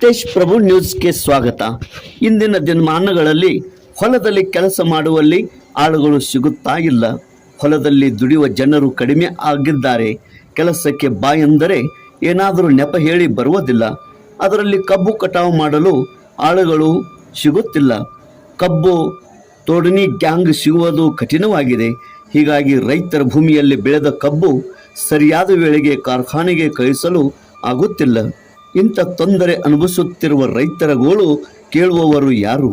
ತೇಜ್ ಪ್ರಭು ನ್ಯೂಸ್ಗೆ ಸ್ವಾಗತ. ಇಂದಿನ ದಿನಮಾನಗಳಲ್ಲಿ ಹೊಲದಲ್ಲಿ ಕೆಲಸ ಮಾಡುವಲ್ಲಿ ಆಳುಗಳು ಸಿಗುತ್ತಾ ಇಲ್ಲ. ಹೊಲದಲ್ಲಿ ದುಡಿಯುವ ಜನರು ಕಡಿಮೆ ಆಗಿದ್ದಾರೆ. ಕೆಲಸಕ್ಕೆ ಬಾ ಎಂದರೆ ಏನಾದರೂ ನೆಪ ಹೇಳಿ ಬರುವುದಿಲ್ಲ. ಅದರಲ್ಲಿ ಕಬ್ಬು ಕಟಾವು ಮಾಡಲು ಆಳುಗಳು ಸಿಗುತ್ತಿಲ್ಲ. ಕಬ್ಬು ತೋಡಣಿ ಗ್ಯಾಂಗ್ ಸಿಗುವುದು ಕಠಿಣವಾಗಿದೆ. ಹೀಗಾಗಿ ರೈತರ ಭೂಮಿಯಲ್ಲಿ ಬೆಳೆದ ಕಬ್ಬು ಸರಿಯಾದ ವೇಳೆಗೆ ಕಾರ್ಖಾನೆಗೆ ಕಳಿಸಲು ಆಗುತ್ತಿಲ್ಲ. ಇಂಥ ತೊಂದರೆ ಅನುಭವಿಸುತ್ತಿರುವ ರೈತರ ಗೋಳು ಕೇಳುವವರು ಯಾರು?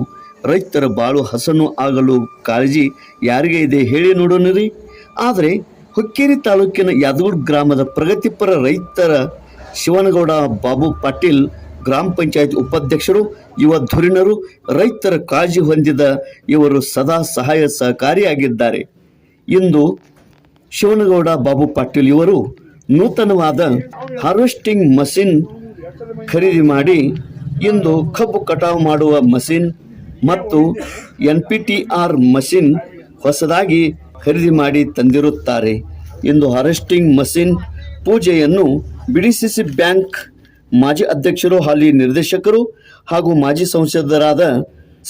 ರೈತರ ಬಾಳು ಹಸನು ಆಗಲು ಕಾಳಜಿ ಯಾರಿಗೆ ಇದೆ ಹೇಳಿ ನೋಡೋಣರಿ. ಆದರೆ ಹುಕ್ಕೇರಿ ತಾಲೂಕಿನ ಯಾದಗೂಡು ಗ್ರಾಮದ ಪ್ರಗತಿಪರ ರೈತರ ಶಿವನಗೌಡ ಬಾಬು ಪಾಟೀಲ್ ಗ್ರಾಮ ಪಂಚಾಯತ್ ಉಪಾಧ್ಯಕ್ಷರು, ಯುವ ಧುರೀಣರು, ರೈತರ ಕಾಳಜಿ ಹೊಂದಿದ ಇವರು ಸದಾ ಸಹಾಯ ಸಹಕಾರಿಯಾಗಿದ್ದಾರೆ. ಇಂದು ಶಿವನಗೌಡ ಬಾಬು ಪಾಟೀಲ್ ಇವರು ನೂತನವಾದ ಹಾರ್ವೆಸ್ಟಿಂಗ್ ಮಷಿನ್ ಖರೀದಿ ಮಾಡಿ ಇಂದು ಕಬ್ಬು ಕಟಾವು ಮಾಡುವ ಮಷಿನ್ ಮತ್ತು NPTR ಮಷಿನ್ ಹೊಸದಾಗಿ ಖರೀದಿ ಮಾಡಿ ತಂದಿರುತ್ತಾರೆ. ಇಂದು ಹಾರ್ವೆಸ್ಟಿಂಗ್ ಮಷಿನ್ ಪೂಜೆಯನ್ನು BDCC ಬ್ಯಾಂಕ್ ಮಾಜಿ ಅಧ್ಯಕ್ಷರು, ಹಾಲಿ ನಿರ್ದೇಶಕರು ಹಾಗೂ ಮಾಜಿ ಸಂಸದರಾದ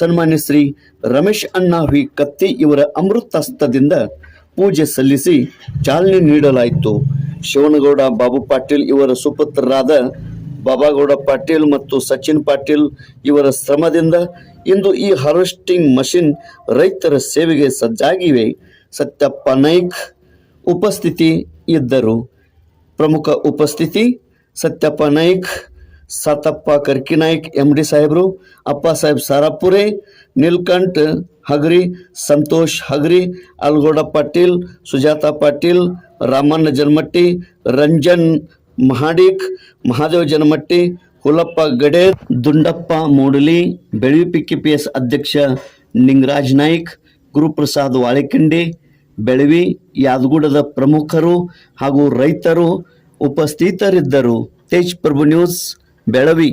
ಸನ್ಮಾನ್ಯ ಶ್ರೀ ರಮೇಶ್ ಅಣ್ಣ ವಿ ಕತ್ತಿ ಇವರ ಅಮೃತಹಸ್ತದಿಂದ ಪೂಜೆ ಸಲ್ಲಿಸಿ ಚಾಲನೆ ನೀಡಲಾಯಿತು. ಶಿವನಗೌಡ ಬಾಬು ಪಾಟೀಲ್ ಇವರ ಸುಪುತ್ರರಾದ ಬಾಬಾಗೌಡ ಪಾಟೀಲ್ ಮತ್ತು ಸಚಿನ್ ಪಾಟೀಲ್ ಇವರ ಶ್ರಮದಿಂದ ಇಂದು ಈ ಹಾರ್ವೆಸ್ಟಿಂಗ್ ಮಷಿನ್ ರೈತರ ಸೇವೆಗೆ ಸಜ್ಜಾಗಿವೆ. ಸತ್ಯಪ್ಪ ನಾಯ್ಕ್ ಉಪಸ್ಥಿತಿ ಇದ್ದರು. ಪ್ರಮುಖ ಉಪಸ್ಥಿತಿ ಸತ್ಯಪ್ಪ ನಾಯ್ಕ್, ಸಾತಪ್ಪ ಕರ್ಕಿನಾಯ್ಕ್, MD ಸಾಹೇಬರು, ಅಪ್ಪ ಸಾಹೇಬ್ ಸಾರಾಪುರೆ, ನೀಲ್ಕಂಠ್ ಹಗರಿ, ಸಂತೋಷ್ ಹಗರಿ, ಅಲ್ಗೌಡ ಪಾಟೀಲ್, ಸುಜಾತಾ ಪಾಟೀಲ್, ರಾಮಣ್ಣ ಜನಮಟ್ಟಿ, ರಂಜನ್ ಮಹಾಡಿಕ್, ಮಹಾದೇವ್ ಜನಮಟ್ಟಿ, ಹುಲಪ್ಪ ಗಡೆ, ದುಂಡಪ್ಪ ಮೂಡಲಿ, ಬೆಳವಿ PKPS ಅಧ್ಯಕ್ಷ ನಿಂಗರಾಜ್ ನಾಯ್ಕ್, ಗುರುಪ್ರಸಾದ್ ವಾಳೆಕಿಂಡಿ, ಬೆಳವಿ ಯಾದಗೂಡದ ಪ್ರಮುಖರು ಹಾಗೂ ರೈತರು ಉಪಸ್ಥಿತರಿದ್ದರು. ತೇಜ್ ಪ್ರಭು ನ್ಯೂಸ್, ಬೆಳವಿ.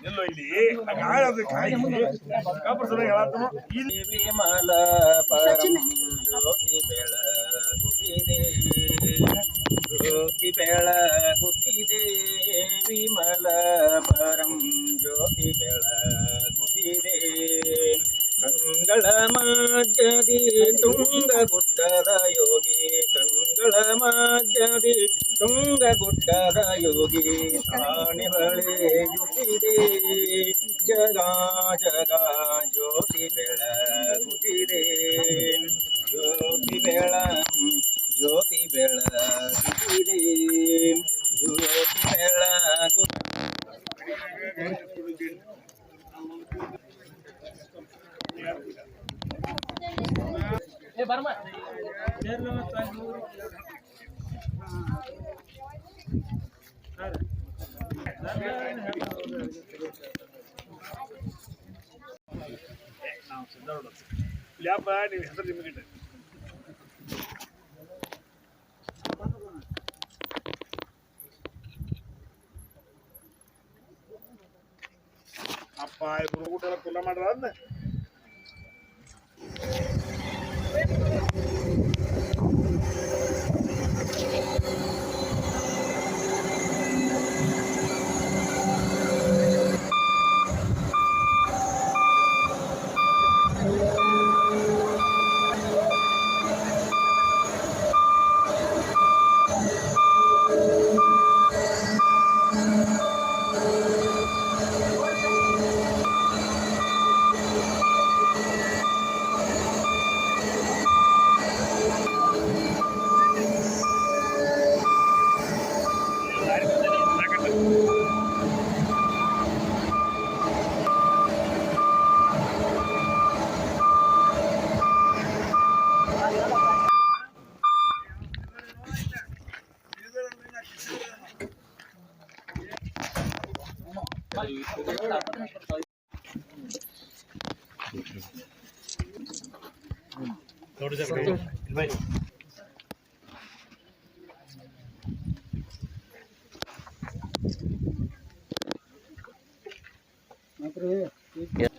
ನಿಲ್ಲೋ ಇಲ್ಲಿ ವಿಮಲ ಪರಂ ಜ್ಯೋತಿ ಬೆಳಗುತ್ತಿದೆ, ಜ್ಯೋತಿ ಬೆಳಗುತ್ತಿದೆ, ವಿಮಲ ಪರಂ ಜ್ಯೋತಿ ಬೆಳಗುತ್ತಿದೆ. ಕಂಗಳ ಮಧ್ಯದಿ ತುಂಗಗುಡ್ಡದ ಯೋಗಿ, ಕಂಗಳ ಮಧ್ಯದಿ ತುಂಗಗುಡ್ಡದ ಯೋಗಿ, ತಾನೆ ಹೊಳೆಯುತ್ತಿದೆ, ಜಗ ಜಗ ಜ್ಯೋತಿ ಬೆಳಗುತ್ತಿದೆ, ಜ್ಯೋತಿ ಜ್ಯೋತಿ ಬೆಳಗುತ್ತಿದೆ, ಜ್ಯೋತಿ ನೀವು ಹೆಸರು ನಿಮಗೆ ಅಪ್ಪ ಇಬ್ರು ಊಟ ಎಲ್ಲ ಕುಲ್ಲ ಮಾಡ್ರ ಅದನ್ನ ಮಾತ್ರ